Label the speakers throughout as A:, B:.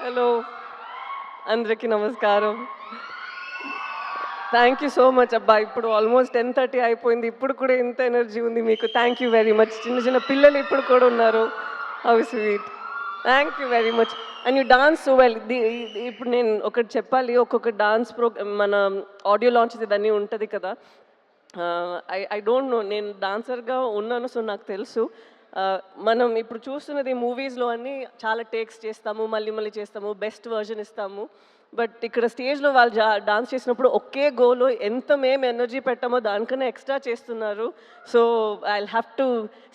A: Hello అందరికీ నమస్కారం. Thank you so much అబ్బా! ఇప్పుడు ఆల్మోస్ట్ 10:30 అయిపోయింది. ఇప్పుడు కూడా ఇంత ఎనర్జీ ఉంది మీకు. Thank you very much. చిన్న చిన్న పిల్లలు ఇప్పుడు కూడా ఉన్నారు. How sweet. Thank you very much. And you dance so well. ఇప్పుడు నేను ఒకటి చెప్పాలి. ఒక్కొక్క డాన్స్ మన ఆడియో లాంచెస్ ఇదన్నీ ఉంటది కదా! I don't know. నేను డాన్సర్‌గా ఉన్నాను. సో, నాకు తెలుసు. మనం ఇప్పుడు చూస్తున్నది మూవీస్‌లో అన్నీ చాలా టేక్స్ చేస్తాము. మళ్ళీ మళ్ళీ చేస్తాము. బెస్ట్ వెర్షన్ ఇస్తాము. బట్ ఇక్కడ స్టేజ్‌లో వాళ్ళు డాన్స్ చేసినప్పుడు ఒకే గోలో ఎంత మేము ఎనర్జీ పెట్టామో దానికన్నా ఎక్స్‌ట్రా చేస్తున్నారు. So, I'll have to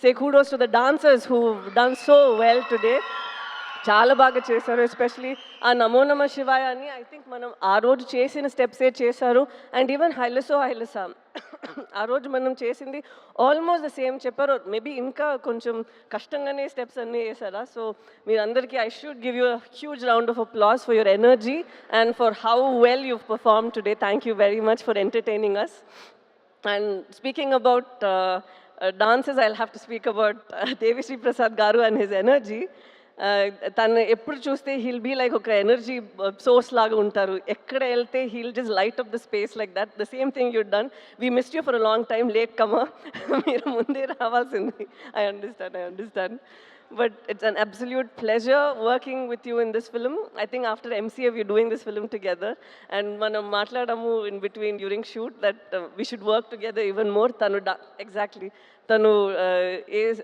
A: say kudos to the dancers who done so well today. చాలా బాగా చేశారు. ఎస్పెషలీ ఆ 'నమో నమ శివాయ' అని ఐ థింక్ మనం ఆ రోజు చేసిన స్టెప్సే చేశారు. అండ్ ఈవెన్ 'హైలసో హైలస' ఆ రోజు మనం చేసింది ఆల్మోస్ట్ ద సేమ్ చెప్పారు. మేబీ ఇంకా కొంచెం కష్టంగానే స్టెప్స్ అన్నీ వేశారా? సో, మీరందరికీ I should give you a huge round of applause for your energy and for how well you've performed today. Thank you very much for entertaining us. And speaking about dances, I'll have to speak about Devi Sri Prasad Garu and his energy. తను ఎప్పుడు చూస్తే he'll be like ఒక energy source లాగా ఉంటారు. ఎక్కడ వెళ్తే he'll just light up the space like that. The same thing you done. We missed you for a long time. Latecomer. మీరు ముందే రావాల్సింది. I understand. But it's an absolute pleasure working with you in this film. I think after MCA we're doing this film together. And మనం మాట్లాడాము in between during shoot that we should work together even more. Exactly. Tanu is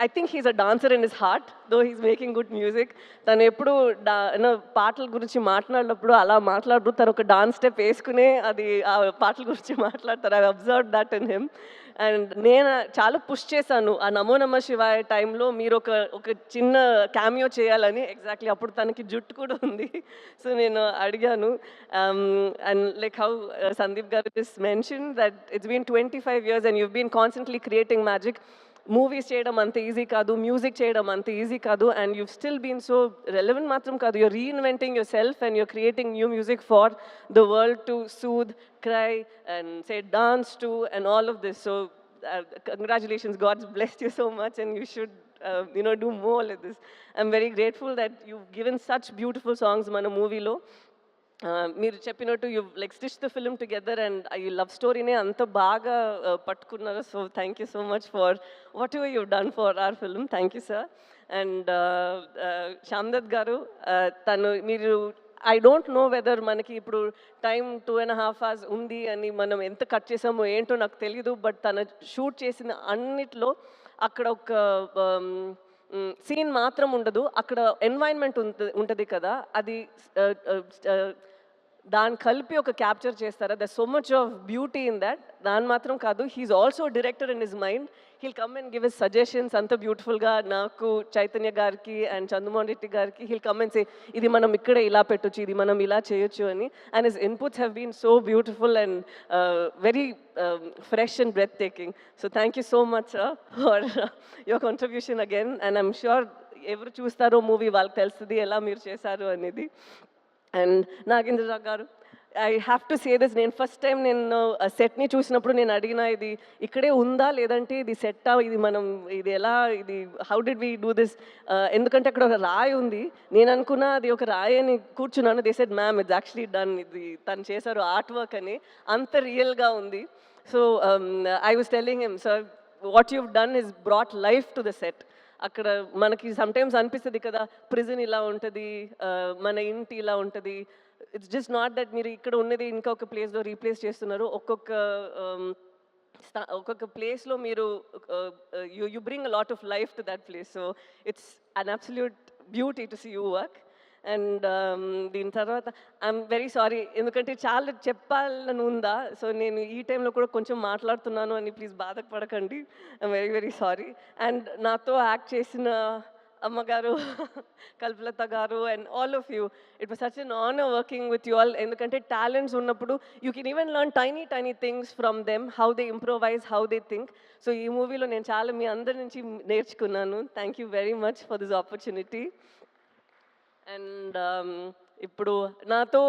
A: I think he's a dancer in his heart, though he's making good music. తను ఎప్పుడు పాటల గురించి మాట్లాడినప్పుడు అలా మాట్లాడు తను ఒక డాన్స్ స్టెప్ వేసుకునే అది ఆ పాటల గురించి మాట్లాడతారు. I observe that in him. And నేను చాలా పుష్ చేశాను ఆ 'నమో నమ శివాయ' టైంలో మీరు ఒక చిన్న క్యామియో చేయాలని. ఎగ్జాక్ట్లీ అప్పుడు తనకి జుట్టు కూడా ఉంది. సో నేను అడిగాను. అండ్ లైక్ హౌ సందీప్ గారు just mention that it's been 25 years and you've been constantly creating magic. Movies చేయడం అంత ఈజీ కాదు, మ్యూజిక్ చేయడం అంత ఈజీ కాదు. And you still been so relevant మాత్రం కాదు, you're reinventing yourself and you're creating new music for the world to soothe, cry and say dance to and all of this. So congratulations, God's blessed you so much and you should do more like this. I'm very grateful that you've given such beautiful songs మన మూవీలో. మీరు చెప్పినట్టు you like stitch the film together and ఈ love స్టోరీనే అంత బాగా పట్టుకున్నారు. So thank you so much for whatever you done for our film. Thank you sir. And Syamdutt గారు, మీరు ఐ డోంట్ నో వెదర్ మనకి ఇప్పుడు టైం 2.5 hours ఉంది అని మనం ఎంత కట్ చేసామో ఏంటో నాకు తెలియదు. బట్ తను షూట్ చేసిన అన్నిట్లో అక్కడ ఒక సీన్ మాత్రం ఉండదు, అక్కడ ఎన్వైర్న్మెంట్ ఉంటుంది కదా, అది దాన్ని కలిపి ఒక క్యాప్చర్ చేస్తారా? There so much of beauty in that. దాని మాత్రం కాదు, he is also director in his mind. He'll come and give his suggestions అంత బ్యూటిఫుల్గా. నాకు చైతన్య గారికి అండ్ చంద్రమోహన్ రెడ్డి గారికి హీల్ కమ్ అండ్ సే ఇది మనం ఇక్కడే ఇలా పెట్టొచ్చు, ఇది మనం ఇలా చేయొచ్చు అని. And his inputs have been so beautiful and very fresh and breathtaking. So thank you so much for your contribution again. And I'm sure ఎవరు చూస్తారో మూవీ వాళ్ళకి తెలుస్తుంది ఎలా మీరు చేశారు అనేది. అండ్ నాగేంద్ర గారు, I have to say this. నేను ఫస్ట్ టైం నేను సెట్ని చూసినప్పుడు నేను అడిగిన ఇది ఇక్కడే ఉందా లేదంటే ఇది సెట్టా, ఇది ఎలా, ఇది how did we do this, ఎందుకంటే అక్కడ ఒక రాయి ఉంది. నేను అనుకున్నా అది ఒక రాయి అని కూర్చున్నాను. They said ma'am it's actually done, ఇది తను చేశారు ఆర్ట్ వర్క్ అని. అంత రియల్గా ఉంది. So I was telling him, sir what you've done is brought life to the set. అక్కడ మనకి సమ్టైమ్స్ అనిపిస్తుంది కదా, ప్రిజన్ ఇలా ఉంటుంది, మన ఇంటి ఇలా ఉంటుంది. ఇట్స్ జస్ట్ నాట్ దట్ మీరు ఇక్కడ ఉన్నది ఇంకొక ప్లేస్లో రీప్లేస్ చేస్తున్నారు. ఒక్కొక్క ప్లేస్లో మీరు you bring a lot of life to that place. So it's an absolute beauty to see you work. And దీని తర్వాత ఐఎమ్ వెరీ సారీ, ఎందుకంటే చాలా చెప్పాలని ఉందా. సో నేను ఈ టైంలో కూడా కొంచెం మాట్లాడుతున్నాను అని ప్లీజ్ బాధపడకండి. I'm very very sorry. And నాతో యాక్ట్ చేసిన అమ్మగారు కల్పలత గారు and all of you, it was such an honour working with you all. ఎందుకంటే టాలెంట్స్ ఉన్నప్పుడు you can even learn tiny things from them, how they improvise, how they think. So ఈ మూవీలో నేను చాలా మీ అందరి నుంచి నేర్చుకున్నాను. Thank you very much for this opportunity. And ఇప్పుడు నాతో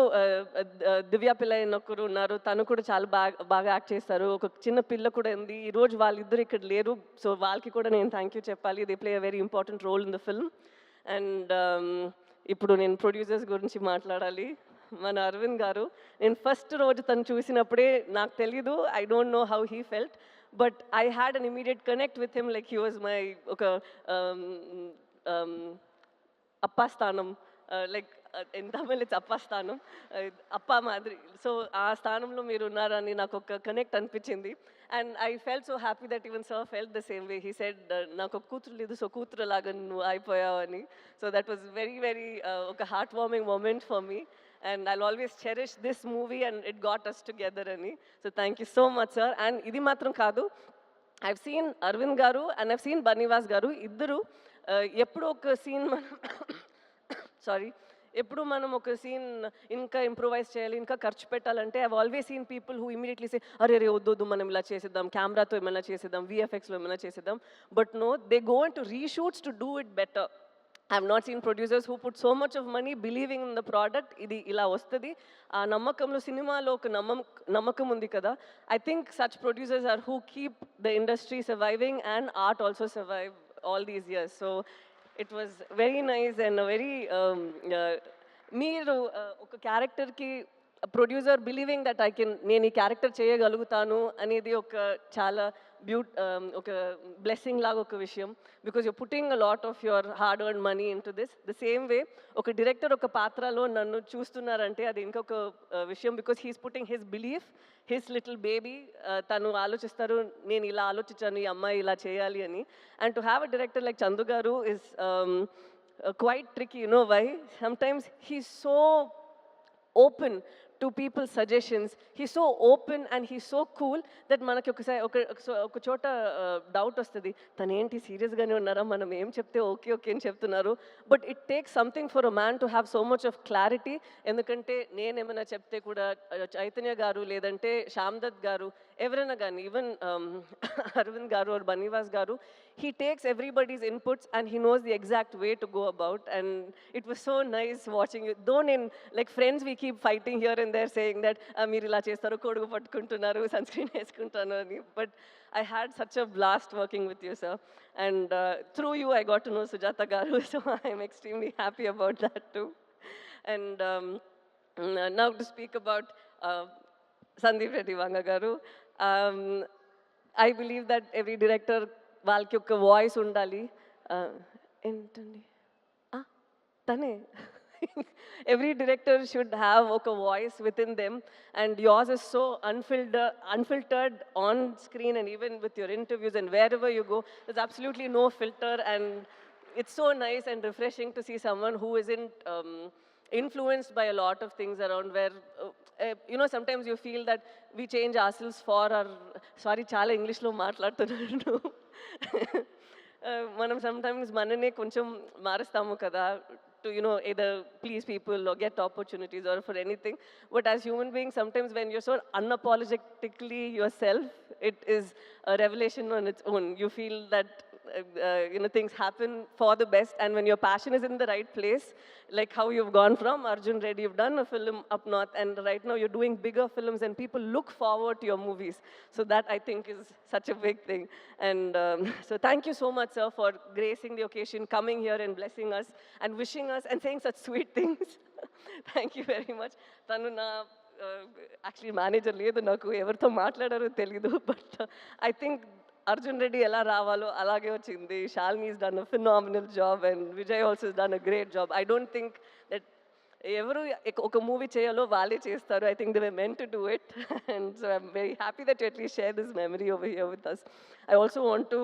A: దివ్య పిల్ల ఒకరు ఉన్నారు. తను కూడా చాలా బాగా యాక్ట్ చేస్తారు. ఒక చిన్న పిల్ల కూడా ఉంది. ఈరోజు వాళ్ళిద్దరు ఇక్కడ లేరు. సో వాళ్ళకి కూడా నేను థ్యాంక్ యూ చెప్పాలి. They play a very important role in the film. And ఇప్పుడు నేను ప్రొడ్యూసర్స్ గురించి మాట్లాడాలి. మన అరవింద్ గారు, నేను ఫస్ట్ రోజు తను చూసినప్పుడే నాకు తెలీదు, I don't know how he felt, but I had an immediate connect with him, like he was my ఒక అప్పా స్థానం, లైక్ ఇన్ తమిళ్ ఇట్స్ అప్పా స్థానం, అప్పా మాదిరి. సో ఆ స్థానంలో మీరు ఉన్నారని నాకు ఒక కనెక్ట్ అనిపించింది. And I felt so happy that even sir felt the same way. He said నాకు ఒక కూతురు లేదు, సో కూతురు లాగా నువ్వు అయిపోయావని. So that was very very ఒక heartwarming moment for me. And I'll always cherish this movie and it got us together ani. So thank you so much, sir. And idi matram kaadu, I've seen Arvind garu and I've seen Banivas garu iddaru eppudu oka scene manam sorry, ఎప్పుడు మనం ఒక scene ఇంకా improvise చేయాలి, ఇంకా ఖర్చు పెట్టాలంటే I always seen people who immediately say అరే రే వద్దు మనం ఇలా చేసేద్దాం, కెమెరాతో ఏమైనా చేసేద్దాం, విఎఫ్ఎక్స్లో ఏమైనా చేసేద్దాం. But no, they go into reshoots to do it better. I have not seen producers who put so much of money believing in the product. ఇది ఇలా వస్తుంది, ఆ నమ్మకంలో సినిమాలో ఒక నమ్మకం ఉంది కదా. I think such producers are who keep the industry surviving and art also survive all these years. So it was very nice and a very మీరు ఒక క్యారెక్టర్కి ప్రొడ్యూసర్ బిలీవింగ్ దట్ నేను ఈ క్యారెక్టర్ చేయగలుగుతాను అనేది ఒక చాలా ఒక బ్లెస్సింగ్ లాగా ఒక విషయం. Because you're putting a lot of your hard earn money into this. The same way ఒక డైరెక్టర్ ఒక పాత్రలో నన్ను చూస్తున్నారంటే అది ఇంకొక విషయం. Because he's putting his belief, his little baby. తను ఆలోచిస్తారు నేను ఇలా ఆలోచించాను, ఈ అమ్మాయి ఇలా చేయాలి అని. And to have a director like Chandu గారు is quite tricky, you know why? Sometimes he's so open to people's suggestions. He's so open and he's so cool that మనకి ఒక చోట డౌట్ వస్తుంది, తను ఏంటి సీరియస్గానే ఉన్నారా, మనం ఏం చెప్తే ఓకే ఓకే అని చెప్తున్నారు. But it takes something for a man to have so much of clarity. ఎందుకంటే నేనేమైనా చెప్తే కూడా చైతన్య గారు లేదంటే శ్యామ్ దత్ గారు ఎవరైనా కానీ, ఈవెన్ అరవింద్ గారు ఆర్ బనీవాస్ గారు, he takes everybody's inputs and he knows the exact way to go about. And it was so nice watching you. Though in like friends we keep fighting here and there saying that meer ila chestaru, kodugu pattukuntunnaru, sunscreen eskuntunnaru ani. But I had such a blast working with you, sir. And through you I got to know Sujata garu, so I am extremely happy about that too. And now to speak about Sandeep Reddy Vanga garu, I believe that every director వాళ్ళకి ఒక voice ఉండాలి. ఏంటండి తనే every director should have ఒక voice with in them. And yours is so unfiltered on screen and even with your interviews and wherever you go, there's absolutely no filter. And it's so nice and refreshing to see someone who isn't influenced by a lot of things around, where you know, sometimes you feel that we change ourselves for our, sorry చాలా ఇంగ్లీష్లో మాట్లాడుతున్నాను, మనం sometimes మననే కొంచెం మారుస్తాము కదా, to, you know, either please people or get opportunities or for anything. But as human beings, sometimes when you're so unapologetically yourself, it is a revelation on its own. You feel that you know, things happen for the best, and when your passion is in the right place, like how you've gone from Arjun Reddy, you've done a film up north, and right now you're doing bigger films and people look forward to your movies. So that I think is such a big thing. And so thank you so much, sir, for gracing the occasion, coming here and blessing us and wishing us and saying such sweet things. Thank you very much. Tanu na actually manager ledu, naku evartho maatladaro telidu, but I think Arjun Reddy ఎలా రావాలో అలాగే వచ్చింది. Shalini has done a phenomenal job and Vijay also has done a great job. I don't think that ఎవరు ఒక movie చేయాలో వాళ్ళే చేస్తారు. I think they were meant to do it. And so I'm very happy that you at least share this memory over here with us. I also want to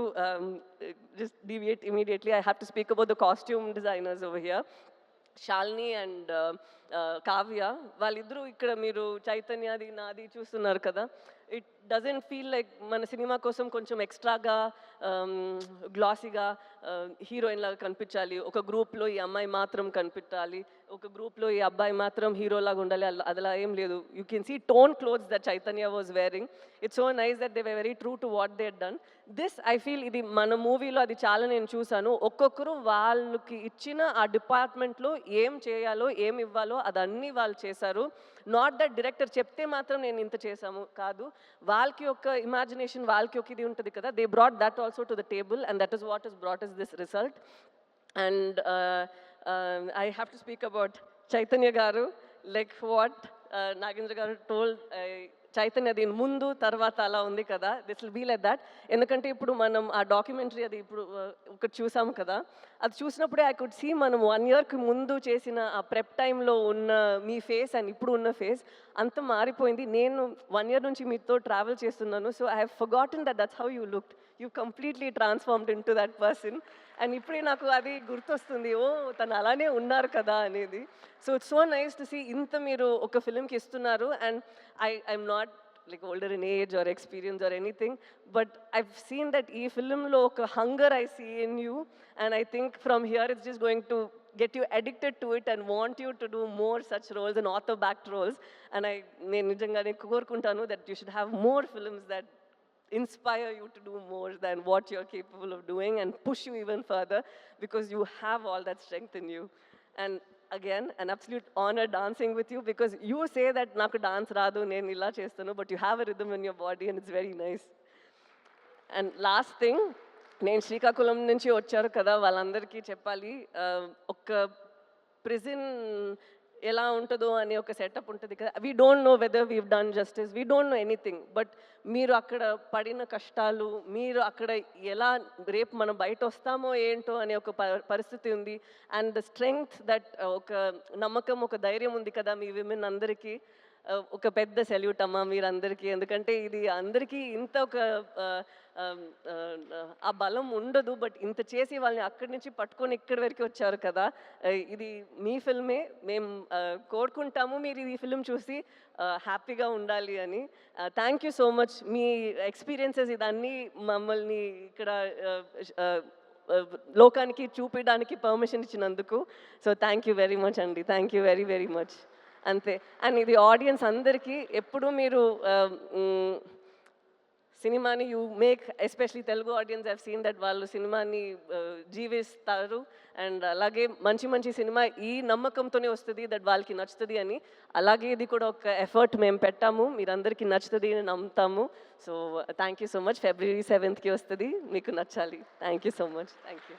A: just deviate immediately. I have to speak about the costume designers over here. Shalini and Kavya, వాళ్ళిద్దరూ ఇక్కడ మీరు చైతన్యది నాది చూస్తున్నారు కదా. It doesn't feel like మన cinema కోసం కొంచెం ఎక్స్ట్రాగా గ్లాసీగా హీరోయిన్ లాగా కనిపించాలి, ఒక గ్రూప్లో ఈ అమ్మాయి మాత్రం కనిపించాలి, ఒక గ్రూప్లో ఈ అబ్బాయి మాత్రం హీరోలాగా ఉండాలి, అదలా ఏం లేదు. You can see tone clothes that Chaitanya was wearing. It's so nice that they were very true to what they done. This I feel ఇది మన మూవీలో అది చాలా నేను చూసాను. ఒక్కొక్కరు వాళ్ళకి ఇచ్చిన ఆ డిపార్ట్మెంట్లో ఏం చేయాలో ఏం ఇవ్వాలో అదన్నీ వాళ్ళు చేశారు. నాట్ దట్ డైరెక్టర్ చెప్తే మాత్రం నేను ఇంత చేశాము కాదు, వాళ్ళకి ఒక ఇమాజినేషన్, వాళ్ళకి ఒక ఇది ఉంటుంది కదా. They brought that also to the table and that is what is brought is this result. And I have to speak about Chaitanya Garu, like what Nagendra Garu told. Chaitanya దీని ముందు తర్వాత అలా ఉంది కదా, this will be like that. ఎందుకంటే ఇప్పుడు మనం ఆ డాక్యుమెంటరీ అది ఇప్పుడు ఒకటి చూసాము కదా, అది చూసినప్పుడే ఐ కుడ్ సీ మనం 1 yearకి ముందు చేసిన ఆ ప్రెప్ టైంలో ఉన్న మీ ఫేస్ అండ్ ఇప్పుడు ఉన్న ఫేస్ అంత మారిపోయింది. నేను 1 year నుంచి మీతో ట్రావెల్ చేస్తున్నాను, so I have forgotten that's how you looked. You completely transformed in to that person. And ఇప్పుడే నాకు అది గుర్తొస్తుంది, ఓ తను అలానే ఉన్నారు కదా అనేది. So it's so nice to see ఇంత మీరు ఒక ఫిలింకి ఇస్తున్నారు. And I'm not like older in age or experience or anything, but I've seen that ee film lo oka hunger I see in you, and I think from here it's just going to get you addicted to it and want you to do more such roles and author backed roles. And నేను నిజంగానే కోరుకుంటాను that you should have more films that inspire you to do more than what you're capable of doing and push you even further, because you have all that strength in you. And again, an absolute honor dancing with you, because you say that naku dance raadu, nenu illa chestanu, but you have a rhythm in your body and it's very nice. And last thing, నేను శ్రీకాకుళం నుంచి వచ్చారు కదా, వాళ్ళందరికీ చెప్పాలి, ఒక prison ఎలా ఉంటుందో అనే ఒక సెటప్ ఉంటుంది కదా. We don't know whether weave done justice, we don't know anything, but మీరు అక్కడ పడిన కష్టాలు, మీరు అక్కడ ఎలా రేపు మనం బయట వస్తామో ఏంటో అనే ఒక పరిస్థితి ఉంది. అండ్ ద స్ట్రెంగ్త్ దట్, ఒక నమ్మకం, ఒక ధైర్యం ఉంది కదా మీ విమెన్ అందరికీ. ఒక పెద్ద సెల్యూట్ అమ్మా మీరందరికీ. ఎందుకంటే ఇది అందరికీ ఇంత ఒక ఆ బలం ఉండదు, బట్ ఇంత చేసి వాళ్ళని అక్కడి నుంచి పట్టుకొని ఇక్కడి వరకు వచ్చారు కదా. ఇది మీ ఫిల్మే, మేము కోరుకుంటాము మీరు ఈ ఫిల్మ్ చూసి హ్యాపీగా ఉండాలి అని. థ్యాంక్ యూ సో మచ్, మీ ఎక్స్పీరియన్సెస్ ఇదన్నీ మమ్మల్ని ఇక్కడ లోకానికి చూపించడానికి పర్మిషన్ ఇచ్చినందుకు. So thank you very much అండి, thank you very very much. అంతే. అండ్ ఇది ఆడియన్స్ అందరికీ ఎప్పుడు మీరు సినిమాని you make, especially Telugu audience have seen that వాళ్ళు సినిమాని జీవిస్తారు. అండ్ అలాగే మంచి మంచి సినిమా ఈ నమ్మకంతోనే వస్తుంది దట్ వాళ్ళకి నచ్చుతుంది అని. అలాగే ఇది కూడా ఒక ఎఫర్ట్ మేము పెట్టాము, మీరందరికీ నచ్చుతుంది అని నమ్ముతాము. So thank you so much. February 7th వస్తుంది, మీకు నచ్చాలి. Thank you so much. Thank you.